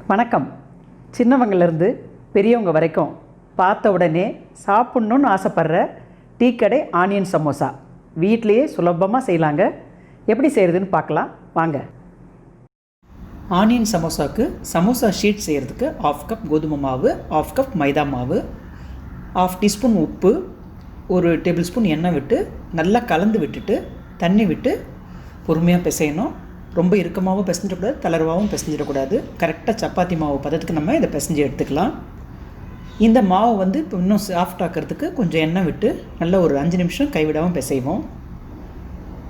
வணக்கம். சின்னவங்கலேருந்து பெரியவங்க வரைக்கும் பார்த்த உடனே சாப்பிட்ணுன்னு ஆசைப்படுற டீ கடை ஆனியன் சமோசா வீட்டிலையே சுலபமாக செய்யலாங்க. எப்படி செய்கிறதுன்னு பார்க்கலாம் வாங்க. ஆனியன் சமோசாவுக்கு சமோசா ஷீட் செய்கிறதுக்கு 1/2 கப் கோதுமை மாவு, 1/2 கப் மைதா மாவு, 1/2 டீஸ்பூன் உப்பு, 1 டேபிள் ஸ்பூன் எண்ணெய் விட்டு நல்லா கலந்து விட்டுட்டு தண்ணி விட்டு பொறுமையாக பிசையணும். ரொம்ப இறுக்கமாகவும் பிசைஞ்சிடக்கூடாது, தளர்வாகவும் பிசைஞ்சிடக்கூடாது. கரெக்டாக சப்பாத்தி மாவு பதத்துக்கு நம்ம இதை பிசைஞ்சு எடுத்துக்கலாம். இந்த மாவு இப்போ இன்னும் சாஃப்ட் ஆக்கிறதுக்கு கொஞ்சம் எண்ணெய் விட்டு நல்லா ஒரு 5 நிமிஷம் கைவிடாமல் பிசைவோம்.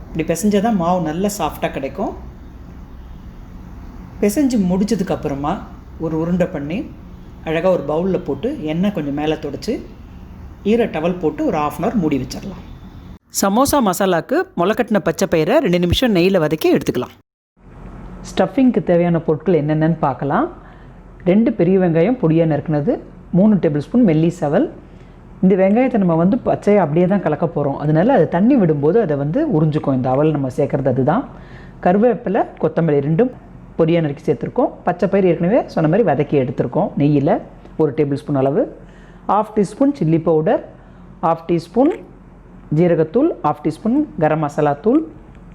இப்படி பிசைஞ்சால் தான் மாவு நல்லா சாஃப்டாக கிடைக்கும். பிசைஞ்சு முடிச்சதுக்கப்புறமா ஒரு உருண்டை பண்ணி அழகாக ஒரு பவுலில் போட்டு எண்ணெய் கொஞ்சம் மேலே தொடச்சி ஈர டவல் போட்டு ஒரு 1/2 அன் ஹவர் மூடி வச்சிடலாம். சமோசா மசாலாவுக்கு முளைக்கட்டின பச்சை பயிரை 2 நிமிஷம் நெய்யில் வதக்கி எடுத்துக்கலாம். ஸ்டஃபிங்க்கு தேவையான பொருட்கள் என்னென்னு பார்க்கலாம். 2 பெரிய வெங்காயம் பொடியாக நறுக்குனது, 3 டேபிள் ஸ்பூன் மெல்லிசவல். இந்த வெங்காயத்தை நம்ம பச்சையாக அப்படியே தான் கலக்க போகிறோம். அதனால் அது தண்ணி விடும்போது அதை உறிஞ்சிக்கும். இந்த அவல் நம்ம சேர்க்குறது அதுதான். கருவேப்பிலை, கொத்தமல்லி 2 பொடியாக நறுக்கி சேர்த்துருக்கோம். பச்சை பயிர் ஏற்கனவே சொன்ன மாதிரி வதக்கி எடுத்துருக்கோம். நெய்யில் 1 டேபிள் ஸ்பூன் அளவு, 1/2 டீஸ்பூன் சில்லி பவுடர், 1/2 டீஸ்பூன் ஜீரகத்தூள், 1/2 டீஸ்பூன் கரம் மசாலா தூள்,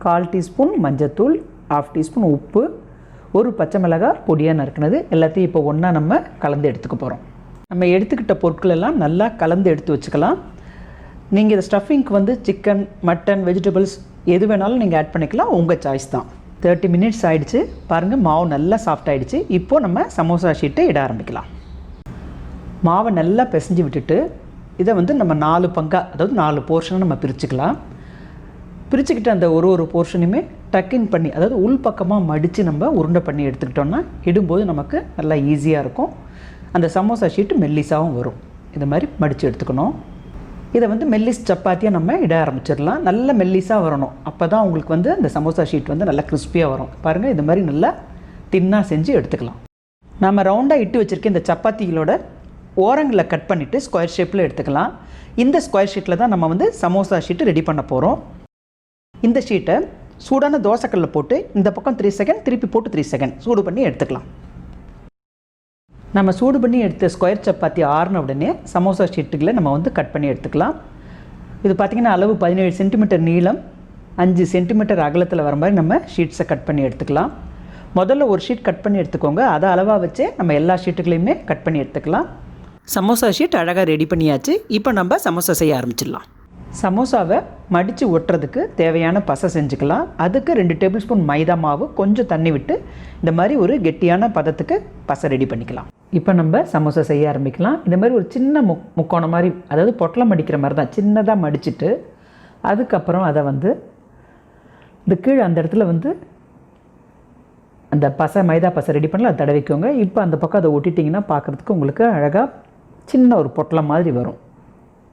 1/4 டீஸ்பூன் மஞ்சத்தூள், 1/2 டீஸ்பூன் உப்பு, 1 பச்சை மிளகாய் பொடியாக நறுக்குனது. எல்லாத்தையும் இப்போ ஒன்றா நம்ம கலந்து எடுத்துக்க போகிறோம். நம்ம எடுத்துக்கிட்ட பொருட்கள் எல்லாம் நல்லா கலந்து எடுத்து வச்சுக்கலாம். நீங்கள் இந்த ஸ்டஃபிங்க்கு சிக்கன், மட்டன், வெஜிடபிள்ஸ் எது வேணாலும் நீங்கள் ஆட் பண்ணிக்கலாம். உங்கள் சாய்ஸ் தான். 30 மினிட்ஸ் ஆகிடுச்சு. பாருங்கள், மாவு நல்லா சாஃப்ட் ஆகிடுச்சு. இப்போது நம்ம சமோசா ஷீட்டை இட ஆரம்பிக்கலாம். மாவை நல்லா பிசைஞ்சு விட்டுட்டு இதை நம்ம 4 பங்காக, அதாவது 4 போர்ஷனாக நம்ம பிரிச்சுக்கலாம். பிரிச்சுக்கிட்டு அந்த ஒரு போர்ஷனையுமே டக்கின் பண்ணி, அதாவது உள் பக்கமாக மடித்து நம்ம உருண்டை பண்ணி எடுத்துக்கிட்டோன்னா இடும்போது நமக்கு நல்லா ஈஸியாக இருக்கும். அந்த சமோசா ஷீட்டு மெல்லிஸாகவும் வரும். இது மாதிரி மடித்து எடுத்துக்கணும். இதை மெல்லிஸ் சப்பாத்தியாக நம்ம இட ஆரம்பிச்சிடலாம். நல்ல மெல்லிஸாக வரணும். அப்போ தான் உங்களுக்கு அந்த சமோசா ஷீட் நல்லா கிறிஸ்பியாக வரும். பாருங்கள், இது மாதிரி நல்லா தின்னாக செஞ்சு எடுத்துக்கலாம். நம்ம ரவுண்டாக இட்டு வச்சுருக்க இந்த சப்பாத்திகளோட ஓரங்களை கட் பண்ணிவிட்டு ஸ்கொயர் ஷேப்பில் எடுத்துக்கலாம். இந்த ஸ்கொயர் ஷீட்டில் தான் நம்ம சமோசா ஷீட்டு ரெடி பண்ண போகிறோம். இந்த ஷீட்டை சூடான தோசைக்கல்லில் போட்டு இந்த பக்கம் 3 செகண்ட், திருப்பி போட்டு 3 செகண்ட் சூடு பண்ணி எடுத்துக்கலாம். நம்ம சூடு பண்ணி எடுத்த ஸ்கொயர் சப்பாத்தி ஆறின உடனே சமோசா ஷீட்டுகளை நம்ம கட் பண்ணி எடுத்துக்கலாம். இது பார்த்திங்கன்னா அளவு 17 சென்டிமீட்டர் நீளம், 5 சென்டிமீட்டர் அகலத்தில் வர மாதிரி நம்ம ஷீட்ஸை கட் பண்ணி எடுத்துக்கலாம். முதல்ல ஒரு ஷீட் கட் பண்ணி எடுத்துக்கோங்க. அதை அளவாக வச்சே நம்ம எல்லா ஷீட்டுகளையுமே கட் பண்ணி எடுத்துக்கலாம். சமோசா ஷீட் அழகாக ரெடி பண்ணியாச்சு. இப்போ நம்ம சமோசா செய்ய ஆரம்பிச்சிடலாம். சமோசாவை மடித்து ஒட்டுறதுக்கு தேவையான பசை செஞ்சுக்கலாம். அதுக்கு 2 டேபிள் ஸ்பூன் மைதா மாவு, கொஞ்சம் தண்ணி விட்டு இந்த மாதிரி ஒரு கெட்டியான பதத்துக்கு பசை ரெடி பண்ணிக்கலாம். இப்போ நம்ம சமோசா செய்ய ஆரம்பிக்கலாம். இந்த மாதிரி ஒரு சின்ன முக்கோணம் மாதிரி, அதாவது பொட்டலம் மடிக்கிற மாதிரி தான் சின்னதாக மடிச்சுட்டு அதுக்கப்புறம் அதை இந்த கீழே அந்த இடத்துல அந்த பசை, மைதா பசை ரெடி பண்ணல, அதை தடவிக்கோங்க. இப்போ அந்த பக்கம் அதை ஒட்டிட்டிங்கன்னா பார்க்குறதுக்கு உங்களுக்கு அழகாக சின்ன ஒரு பொட்டலம் மாதிரி வரும்.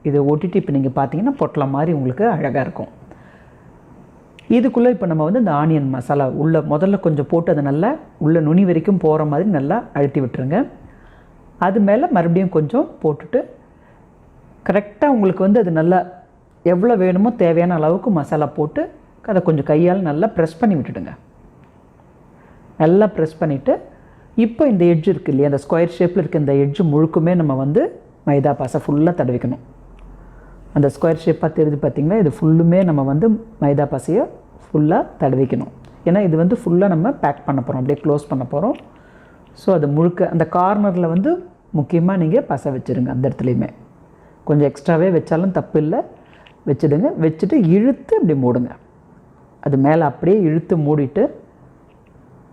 இதை ஒட்டிட்டு இப்போ நீங்கள் பார்த்தீங்கன்னா பொட்டலம் மாதிரி உங்களுக்கு அழகாக இருக்கும். இதுக்குள்ளே இப்போ நம்ம இந்த ஆனியன் மசாலா முதல்ல கொஞ்சம் போட்டு அதை நல்லா உள்ளே நுனி வரைக்கும் போகிற மாதிரி நல்லா அழுத்தி விட்டுருங்க. அது மேலே மறுபடியும் கொஞ்சம் போட்டுட்டு கரெக்டாக உங்களுக்கு அது நல்லா எவ்வளோ வேணுமோ தேவையான அளவுக்கு மசாலா போட்டு அதை கொஞ்சம் கையால் நல்லா ப்ரெஸ் பண்ணி விட்டுடுங்க. நல்லா ப்ரெஸ் பண்ணிவிட்டு இப்போ இந்த எட்ஜ் இருக்குது இல்லையா, அந்த ஸ்கொயர் ஷேப்பில் இருக்க இந்த எட்ஜு முழுக்குமே நம்ம மைதா பாசை ஃபுல்லாக தடவிக்கணும். அந்த ஸ்கொயர் ஷேப்பாக தெரிஞ்சு பார்த்திங்கன்னா இது ஃபுல்லுமே நம்ம மைதா பாசையை ஃபுல்லாக தடவிக்கணும். ஏன்னா இது ஃபுல்லாக நம்ம பேக் பண்ண போகிறோம், அப்படியே க்ளோஸ் பண்ண போகிறோம். ஸோ அது முழுக்க அந்த கார்னரில் முக்கியமாக நீங்கள் பசை வச்சுருங்க. அந்த இடத்துலையுமே கொஞ்சம் எக்ஸ்ட்ராவே வச்சாலும் தப்பு இல்லை, வச்சுடுங்க. வச்சுட்டு இழுத்து அப்படி மூடுங்க. அது மேலே அப்படியே இழுத்து மூடிட்டு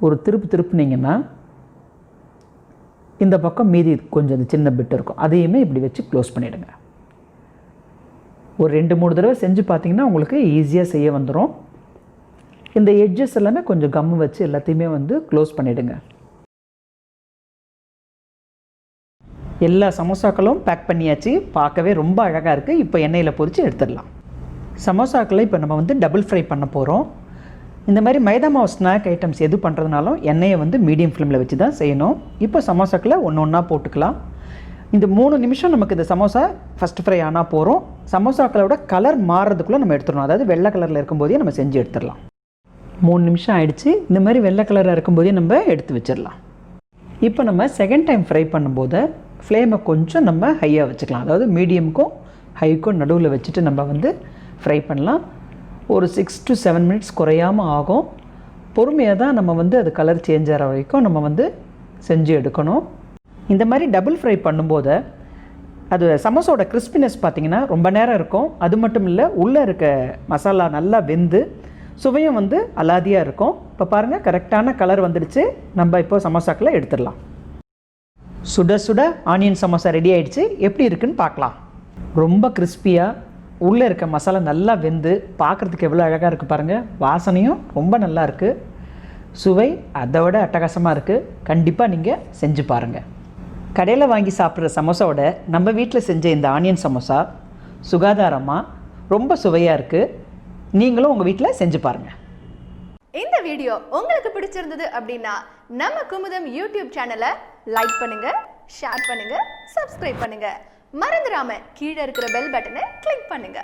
ஒரு திருப்புனீங்கன்னா இந்த பக்கம் மீதி கொஞ்சம் அந்த சின்ன பிட்டு இருக்கும், அதையுமே இப்படி வச்சு க்ளோஸ் பண்ணிவிடுங்க. ஒரு 2-3 தடவை செஞ்சு பார்த்திங்கன்னா உங்களுக்கு ஈஸியாக செய்ய வந்துடும். இந்த எட்ஜஸ் எல்லாமே கொஞ்சம் கம்மு வச்சு எல்லாத்தையுமே க்ளோஸ் பண்ணிவிடுங்க. எல்லா சமோசாக்களும் பேக் பண்ணியாச்சு. பார்க்கவே ரொம்ப அழகாக இருக்குது. இப்போ எண்ணெயில் பொரித்து எடுத்துடலாம். சமோசாக்களை இப்போ நம்ம டபுள் ஃப்ரை பண்ண போகிறோம். இந்த மாதிரி மைதா மாவு ஸ்நாக் ஐட்டம்ஸ் எது பண்ணுறதுனாலும் எண்ணெயை மீடியம் ஃப்ளேமில் வச்சு தான் செய்யணும். இப்போ சமோசாக்களை ஒன்றா போட்டுக்கலாம். இந்த 3 நிமிஷம் நமக்கு இந்த சமோசா ஃபஸ்ட் ஃப்ரை ஆனால் போகிறோம். சமோசாக்களோட கலர் மாறுறதுக்குள்ளே நம்ம எடுத்துடணும். அதாவது வெள்ளை கலரில் இருக்கும்போதே நம்ம செஞ்சு எடுத்துடலாம். 3 நிமிஷம் ஆகிடுச்சு. இந்த மாதிரி வெள்ளை கலராக இருக்கும்போதே நம்ம எடுத்து வச்சிடலாம். இப்போ நம்ம செகண்ட் டைம் ஃப்ரை பண்ணும்போது ஃப்ளேமை கொஞ்சம் நம்ம ஹையாக வச்சுக்கலாம். அதாவது மீடியமுக்கும் ஹைக்கும் நடுவில் வச்சுட்டு நம்ம வந்து ஃப்ரை பண்ணலாம். ஒரு 6 to 7 minutes குறையாமல் ஆகும். பொறுமையாக தான் நம்ம வந்து அது கலர் சேஞ்ச் ஆகிற வரைக்கும் நம்ம வந்து செஞ்சு எடுக்கணும். இந்த மாதிரி டபுள் ஃப்ரை பண்ணும்போது அது சமோசாவோட கிறிஸ்பினஸ் பார்த்திங்கன்னா ரொம்ப நேரம் இருக்கும். அது மட்டும் இல்லை, உள்ளே இருக்க மசாலா நல்லா வெந்து சுவையும் வந்து அலாதியாக இருக்கும். இப்போ பாருங்கள், கரெக்டான கலர் வந்துடுச்சு. நம்ம இப்போ சமோசாக்களை எடுத்துடலாம். சுட சுட ஆனியன் சமோசா ரெடி ஆகிடுச்சு. எப்படி இருக்குன்னு பார்க்கலாம். ரொம்ப கிறிஸ்பியாக உள்ளே இருக்க மசாலா நல்லா வெந்து பார்க்குறதுக்கு எவ்வளோ அழகாக இருக்குது பாருங்கள். வாசனையும் ரொம்ப நல்லா இருக்குது. சுவை அதை விட அட்டகாசமாக இருக்குது. கண்டிப்பாக நீங்கள் செஞ்சு பாருங்கள். கடையில் வாங்கி சாப்பிட்ற சமோசாவோட நம்ம வீட்டில் செஞ்ச இந்த ஆனியன் சமோசா சுகாதாரமாக ரொம்ப சுவையாக இருக்குது. நீங்களும் உங்கள் வீட்டில் செஞ்சு பாருங்கள். இந்த வீடியோ உங்களுக்கு பிடிச்சிருந்தது அப்படின்னா நம்ம குமுதம் யூடியூப் சேனலை லைக் பண்ணுங்க, ஷேர் பண்ணுங்க, சப்ஸ்கிரைப் பண்ணுங்க. மறந்துடாம கீழே இருக்கிற பெல் பட்டனை கிளிக் பண்ணுங்க.